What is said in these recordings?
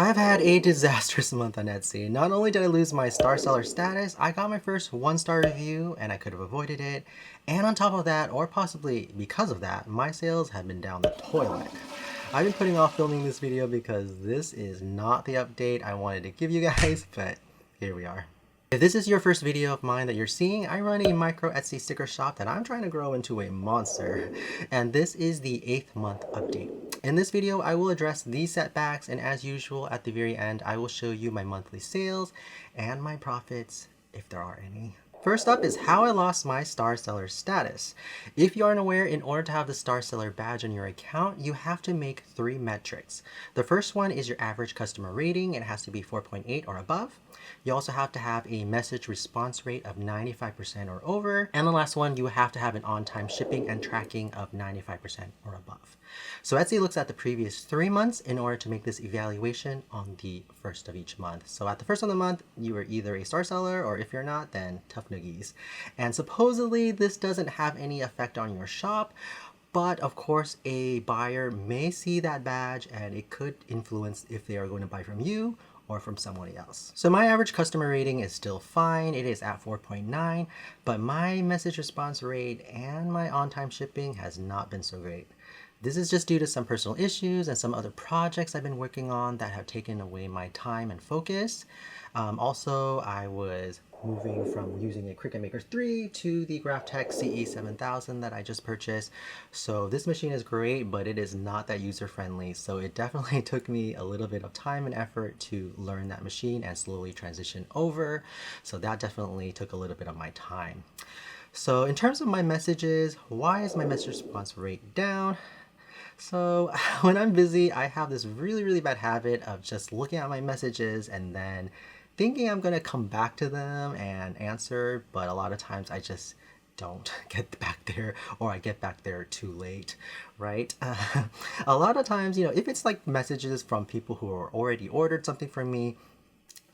I've had a disastrous month on Etsy. Not only did I lose my star seller status, I got my first 1-star review and I could have avoided it. And on top of that, or possibly because of that, my sales have been down the toilet. I've been putting off filming this video because this is not the update I wanted to give you guys, but here we are. If this is your first video of mine that you're seeing, I run a micro Etsy sticker shop that I'm trying to grow into a monster. And this is the 8th month update. In this video, I will address these setbacks, and as usual, at the very end, I will show you my monthly sales and my profits, if there are any. First up is how I lost my star seller status. If you aren't aware, in order to have the star seller badge on your account, you have to make 3 metrics. The first one is your average customer rating. It has to be 4.8 or above. You also have to have a message response rate of 95% or over. And the last one, you have to have an on-time shipping and tracking of 95% or above. So Etsy looks at the previous 3 months in order to make this evaluation on the first of each month. So at the first of the month, you are either a star seller, or if you're not, then tough noogies. And supposedly this doesn't have any effect on your shop, but of course a buyer may see that badge and it could influence if they are going to buy from you or from somebody else. So my average customer rating is still fine. It is at 4.9, but my message response rate and my on-time shipping has not been so great. This is just due to some personal issues and some other projects I've been working on that have taken away my time and focus. Also, I was moving from using a Cricut Maker 3 to the Graphtec CE7000 that I just purchased. So this machine is great, but it is not that user-friendly. So it definitely took me a little bit of time and effort to learn that machine and slowly transition over. So that definitely took a little bit of my time. So in terms of my messages, why is my message response rate down? So when I'm busy, I have this really bad habit of just looking at my messages and then thinking I'm gonna come back to them and answer, but a lot of times I just don't get back there, or I get back there too late, right? A lot of times, if it's like messages from people who are already ordered something from me,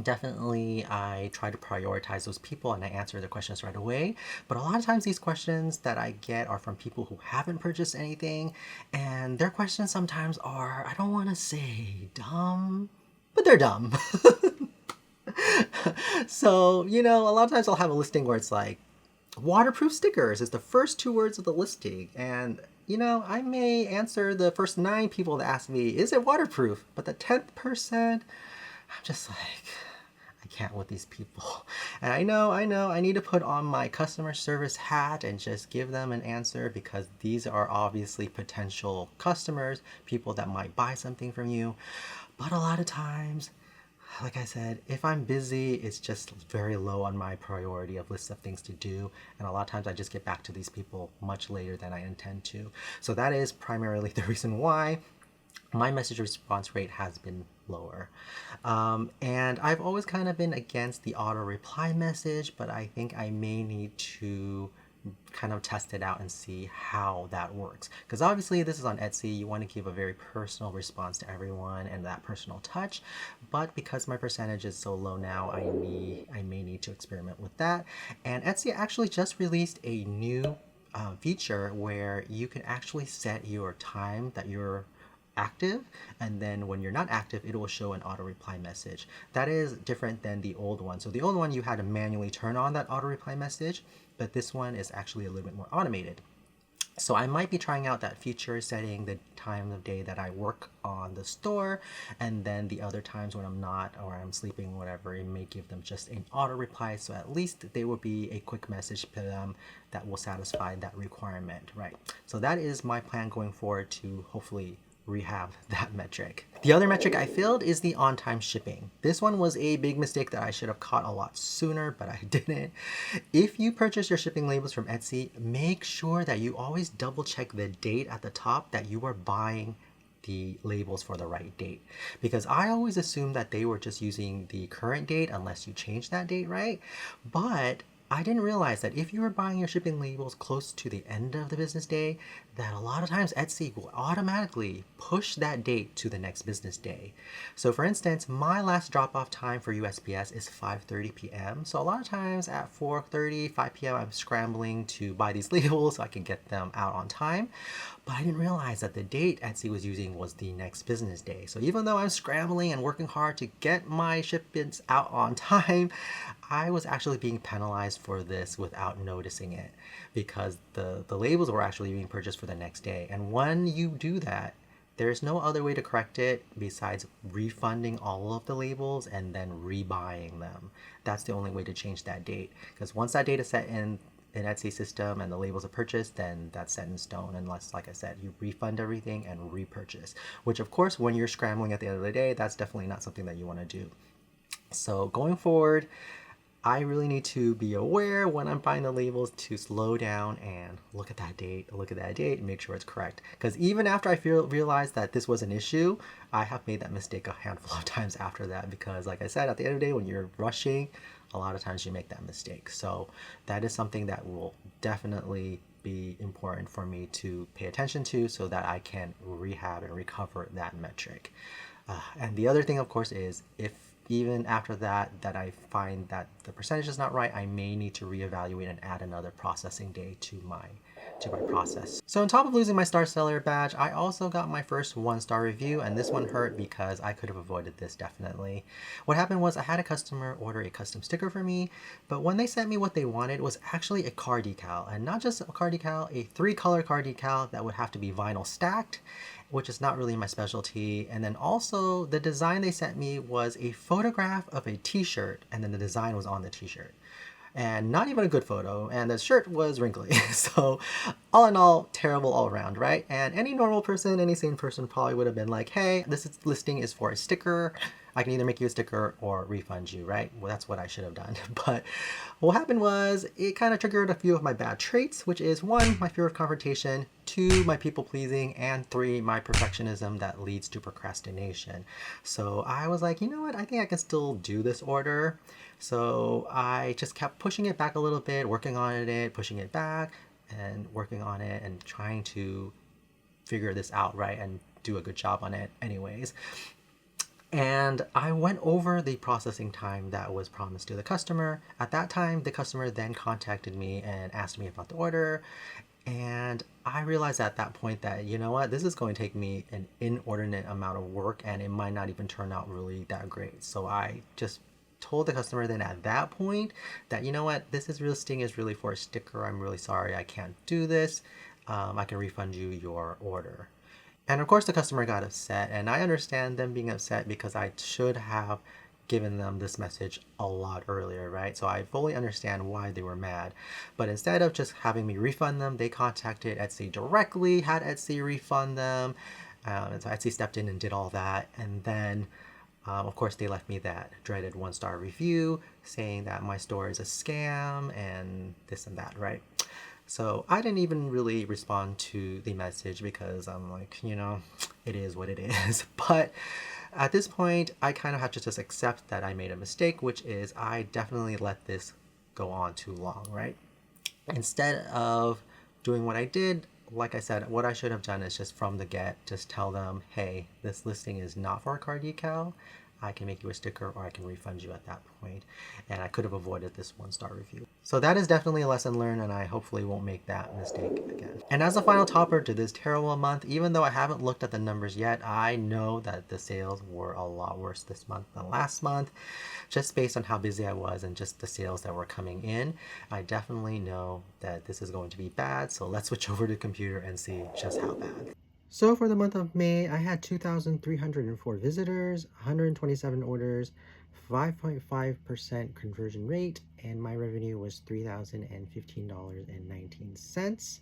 definitely I try to prioritize those people and I answer the questions right away. But a lot of times these questions that I get are from people who haven't purchased anything, and their questions sometimes are, I don't want to say dumb, but they're dumb. So, a lot of times I'll have a listing where it's like, waterproof stickers is the first 2 words of the listing. And, I may answer the first 9 people that ask me, is it waterproof? But the 10th person, I'm just like, I can't with these people. And I know, I need to put on my customer service hat and just give them an answer, because these are obviously potential customers, people that might buy something from you. But a lot of times, like I said, if I'm busy, it's just very low on my priority of list of things to do. And a lot of times I just get back to these people much later than I intend to. So that is primarily the reason why my message response rate has been lower. And I've always kind of been against the auto reply message, but I think I may need to kind of test it out and see how that works. Because obviously this is on Etsy, you want to give a very personal response to everyone and that personal touch. But because my percentage is so low now, I may need to experiment with that. And Etsy actually just released a new feature where you can actually set your time that you're active, and then when you're not active, it will show an auto reply message. That is different than the old one. So the old one, you had to manually turn on that auto reply message, but this one is actually a little bit more automated. So I might be trying out that feature, setting the time of day that I work on the store, and then the other times when I'm not, or I'm sleeping, whatever, it may give them just an auto reply, so at least there will be a quick message to them that will satisfy that requirement, right? So that is my plan going forward to hopefully rehab that metric. The other metric I failed is the on-time shipping. This one was a big mistake that I should have caught a lot sooner, but I didn't. If you purchase your shipping labels from Etsy, make sure that you always double check the date at the top that you are buying the labels for the right date. Because I always assumed that they were just using the current date unless you change that date, right? But I didn't realize that if you were buying your shipping labels close to the end of the business day, that a lot of times Etsy will automatically push that date to the next business day. So for instance, my last drop-off time for USPS is 5:30 p.m. So a lot of times at 4:30, 5 p.m. I'm scrambling to buy these labels so I can get them out on time. But I didn't realize that the date Etsy was using was the next business day. So even though I'm scrambling and working hard to get my shipments out on time, I was actually being penalized for this without noticing it because the labels were actually being purchased for the next day. And when you do that, there's no other way to correct it besides refunding all of the labels and then rebuying them. That's the only way to change that date. Because once that date is set in an Etsy system and the labels are purchased, then that's set in stone unless, like I said, you refund everything and repurchase. Which of course, when you're scrambling at the end of the day, that's definitely not something that you want to do. So going forward, I really need to be aware when I'm buying the labels to slow down and look at that date, and make sure it's correct. Because even after I realized that this was an issue, I have made that mistake a handful of times after that because, like I said, at the end of the day, when you're rushing, a lot of times you make that mistake. So that is something that will definitely be important for me to pay attention to so that I can rehab and recover that metric. And the other thing, of course, is if even after that I find that the percentage is not right, I may need to reevaluate and add another processing day to my process. So on top of losing my star seller badge, I also got my first 1-star review, and this one hurt because I could have avoided this definitely. What happened was I had a customer order a custom sticker for me, but when they sent me what they wanted, it was actually a car decal, and not just a car decal, a 3-color car decal that would have to be vinyl stacked, which is not really my specialty. And then also the design they sent me was a photograph of a t-shirt, and then the design was on the t-shirt. And not even a good photo, and the shirt was wrinkly. So all in all, terrible all around, right? And any normal person, any sane person probably would have been like, hey, this listing is for a sticker. I can either make you a sticker or refund you, right? Well, that's what I should have done. But what happened was it kind of triggered a few of my bad traits, which is 1, my fear of confrontation, 2, my people pleasing, and 3, my perfectionism that leads to procrastination. So I was like, you know what? I think I can still do this order. So I just kept pushing it back a little bit, working on it, pushing it back, and working on it, and trying to figure this out, right, and do a good job on it anyways. And I went over the processing time that was promised to the customer. At that time, the customer then contacted me and asked me about the order. And I realized at that point that, you know what, this is going to take me an inordinate amount of work and it might not even turn out really that great. So I just told the customer then at that point that, you know what, this listing is really for a sticker. I'm really sorry, I can't do this. I can refund you your order. And of course the customer got upset, and I understand them being upset because I should have given them this message a lot earlier, right? So I fully understand why they were mad. But instead of just having me refund them, they contacted Etsy directly, had Etsy refund them. And so Etsy stepped in and did all that. And then, of course, they left me that dreaded 1-star review saying that my store is a scam and this and that, right? So I didn't even really respond to the message because I'm like, you know, it is what it is. But at this point, I kind of have to just accept that I made a mistake, which is I definitely let this go on too long, right? Instead of doing what I did, like I said, what I should have done is just from the get, just tell them, hey, this listing is not for a car decal. I can make you a sticker or I can refund you at that point. And I could have avoided this 1-star review. So that is definitely a lesson learned, and I hopefully won't make that mistake again. And as a final topper to this terrible month, even though I haven't looked at the numbers yet, I know that the sales were a lot worse this month than last month, just based on how busy I was and just the sales that were coming in. I definitely know that this is going to be bad, so let's switch over to the computer and see just how bad. So for the month of May, I had 2,304 visitors, 127 orders, 5.5% conversion rate, and my revenue was $3,015.19.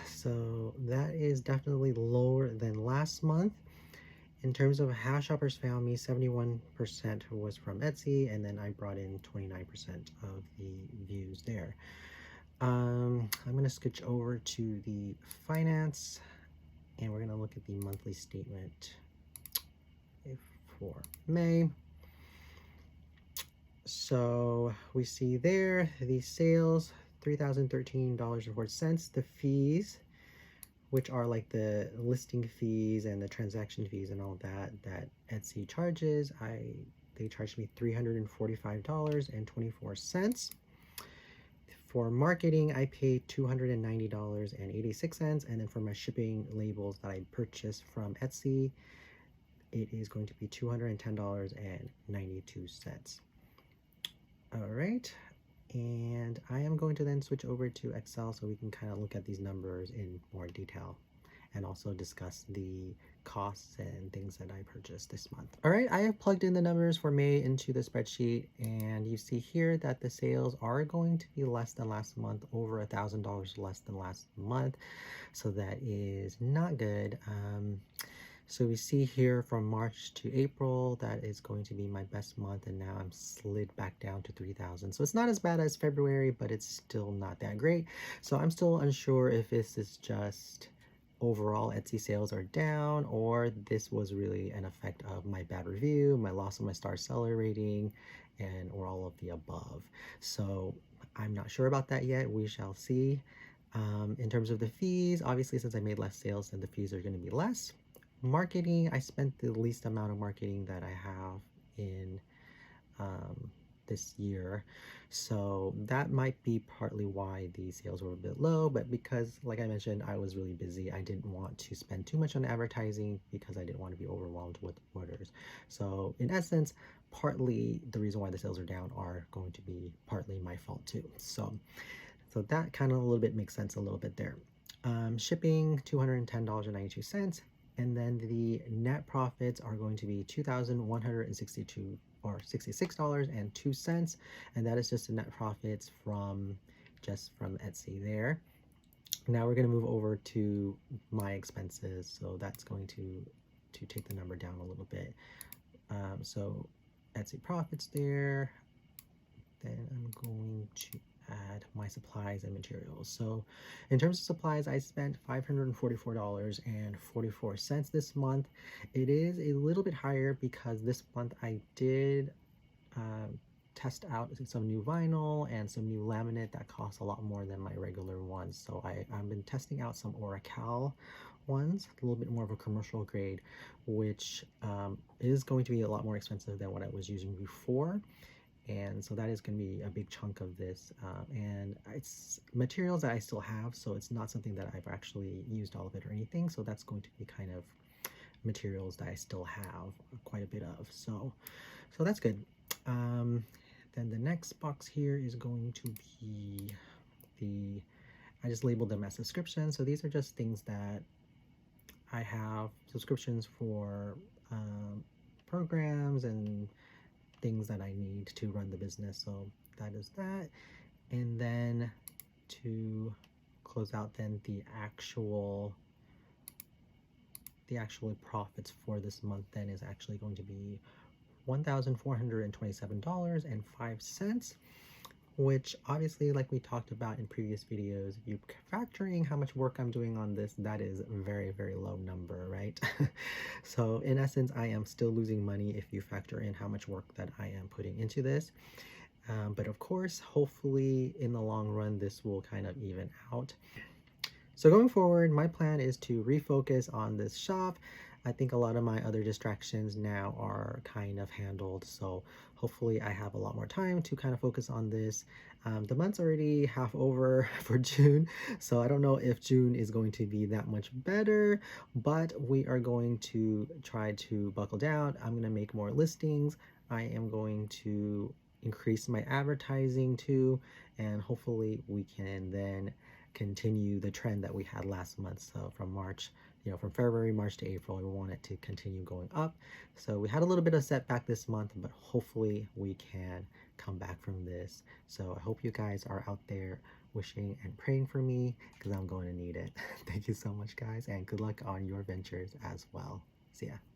So that is definitely lower than last month. In terms of how shoppers found me, 71% was from Etsy, and then I brought in 29% of the views there. I'm going to switch over to the finance, and we're going to look at the monthly statement for May. So we see there the sales, $3,013.04. The fees, which are like the listing fees and the transaction fees and all that that Etsy charges. They charged me $345.24. For marketing, I paid $290.86, and then for my shipping labels that I purchased from Etsy, it is going to be $210.92. All right, and I am going to then switch over to Excel so we can kind of look at these numbers in more detail and also discuss the costs and things that I purchased this month. All right, I have plugged in the numbers for May into the spreadsheet, and you see here that the sales are going to be less than last month, over $1,000 less than last month. So that is not good. So we see here from March to April, that is going to be my best month, and now I'm slid back down to 3,000. So it's not as bad as February, but it's still not that great. So I'm still unsure if this is just overall Etsy sales are down, or this was really an effect of my bad review, my loss of my star seller rating, and or all of the above. So I'm not sure about that yet. We shall see. In terms of the fees, obviously since I made less sales, then the fees are going to be less. Marketing, I spent the least amount of marketing that I have in this year, so that might be partly why the sales were a bit low. But because, like I mentioned, I was really busy, I didn't want to spend too much on advertising because I didn't want to be overwhelmed with orders. So in essence, partly the reason why the sales are down are going to be partly my fault too. So that kind of a little bit makes sense a little bit there. Shipping, $210.92. And then the net profits are going to be $2,162 or $66.02, and that is just the net profits from Etsy there. Now we're going to move over to my expenses, so that's going to take the number down a little bit. So Etsy profits there. Then I'm going to add my supplies and materials. So in terms of supplies, I spent $544.44 this month. It is a little bit higher because this month I did test out some new vinyl and some new laminate that costs a lot more than my regular ones. So I've been testing out some Oracal ones, a little bit more of a commercial grade, which is going to be a lot more expensive than what I was using before. And so that is going to be a big chunk of this, and it's materials that I still have, so it's not something that I've actually used all of it or anything. So that's going to be kind of materials that I still have quite a bit of, so that's good. Then the next box here is going to be I just labeled them as subscriptions. So these are just things that I have subscriptions for, programs and things that I need to run the business. So that is that. And then to close out then the actual profits for this month then is actually going to be $1,427.05, which obviously, like we talked about in previous videos, if you factoring how much work I'm doing on this, that is a very, very low number, right? So in essence, I am still losing money if you factor in how much work that I am putting into this. But of course, hopefully in the long run, this will kind of even out. So going forward, my plan is to refocus on this shop. I think a lot of my other distractions now are kind of handled, so hopefully I have a lot more time to kind of focus on this. The month's already half over for June, so I don't know if June is going to be that much better, but we are going to try to buckle down. I'm going to make more listings. I am going to increase my advertising too, and hopefully we can then continue the trend that we had last month. So from March, from February, March to April, we want it to continue going up. So we had a little bit of setback this month, but hopefully we can come back from this. So I hope you guys are out there wishing and praying for me, because I'm going to need it. Thank you so much, guys, and good luck on your ventures as well. See ya.